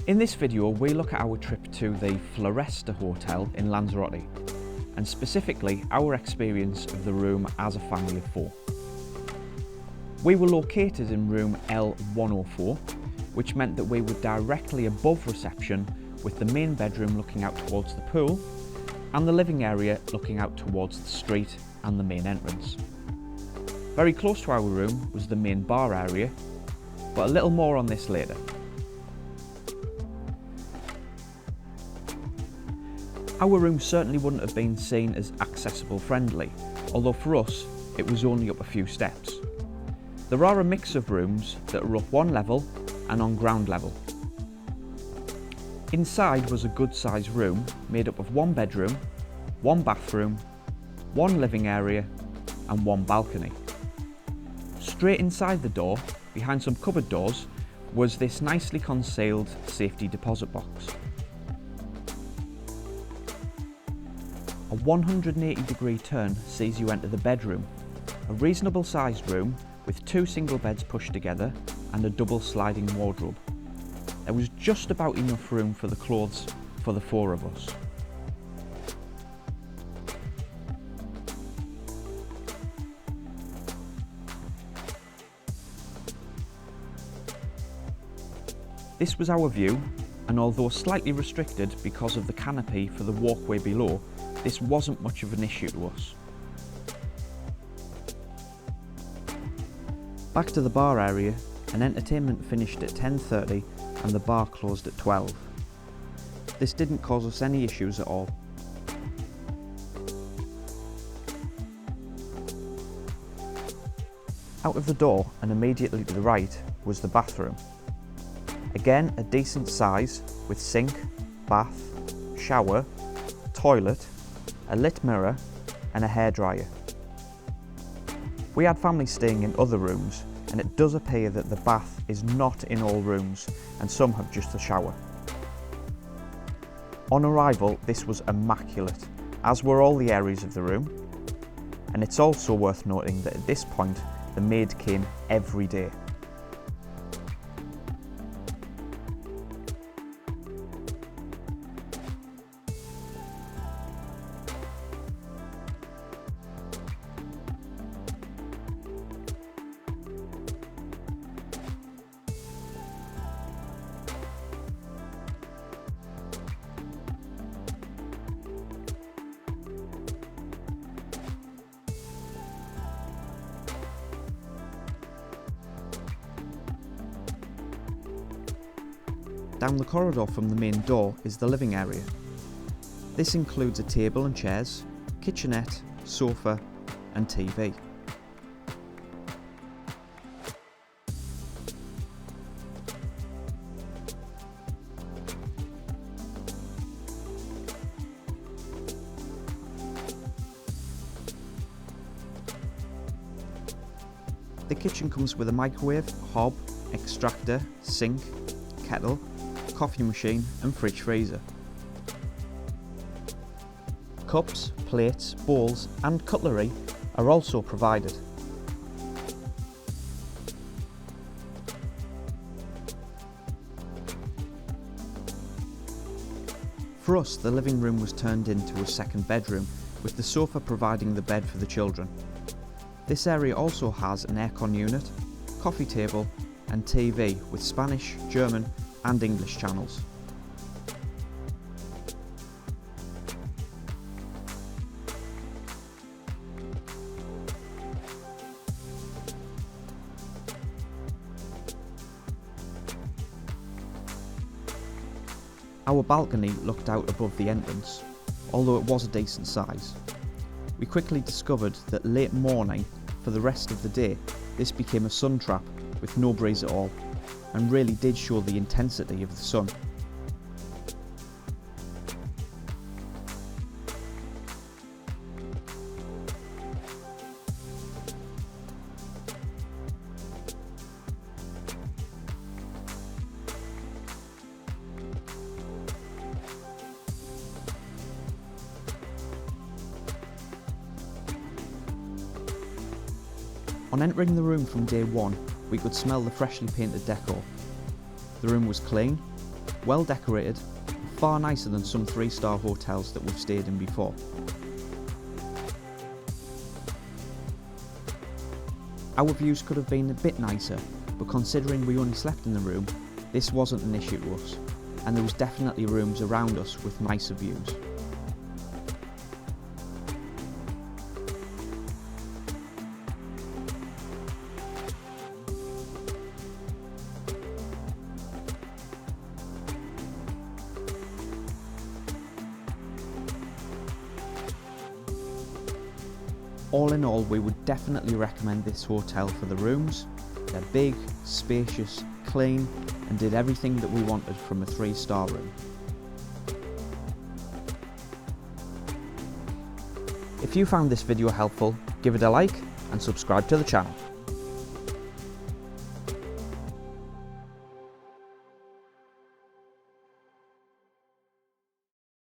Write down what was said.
In this video, we look at our trip to the Floresta Hotel in Lanzarote, and specifically our experience of the room as a family of 4. We were located in room L104, which meant that we were directly above reception, with the main bedroom looking out towards the pool and the living area looking out towards the street and the main entrance. Very close to our room was the main bar area, but a little more on this later. Our room certainly wouldn't have been seen as accessible friendly, although for us it was only up a few steps. There are a mix of rooms that are up one level and on ground level. Inside was a good sized room made up of one bedroom, one bathroom, one living area and one balcony. Straight inside the door, behind some cupboard doors, was this nicely concealed safety deposit box. A 180-degree turn sees you enter the bedroom, a reasonable sized room with 2 single beds pushed together and a double sliding wardrobe. There was just about enough room for the clothes for the 4 of us. This was our view, and although slightly restricted because of the canopy for the walkway below, this wasn't much of an issue to us. Back to the bar area, and entertainment finished at 10:30 and the bar closed at 12. This didn't cause us any issues at all. Out of the door and immediately to the right was the bathroom. Again, a decent size with sink, bath, shower, toilet, a lit mirror and a hairdryer. We had family staying in other rooms, and it does appear that the bath is not in all rooms and some have just a shower. On arrival, this was immaculate, as were all the areas of the room, and it's also worth noting that at this point the maid came every day. Down the corridor from the main door is the living area. This includes a table and chairs, kitchenette, sofa and TV. The kitchen comes with a microwave, hob, extractor, sink, kettle, coffee machine and fridge freezer. Cups, plates, bowls and cutlery are also provided. For us, the living room was turned into a second bedroom, with the sofa providing the bed for the children. This area also has an aircon unit, coffee table and TV with Spanish, German and English channels. Our balcony looked out above the entrance, although it was a decent size. We quickly discovered that late morning, for the rest of the day, this became a sun trap with no breeze at all, and really did show the intensity of the sun. On entering the room from day one, we could smell the freshly painted decor. The room was clean, well decorated, far nicer than some 3-star hotels that we've stayed in before. Our views could have been a bit nicer, but considering we only slept in the room, this wasn't an issue to us, and there was definitely rooms around us with nicer views. All in all, we would definitely recommend this hotel for the rooms. They're big, spacious, clean, and did everything that we wanted from a 3-star room. If you found this video helpful, give it a like and subscribe to the channel.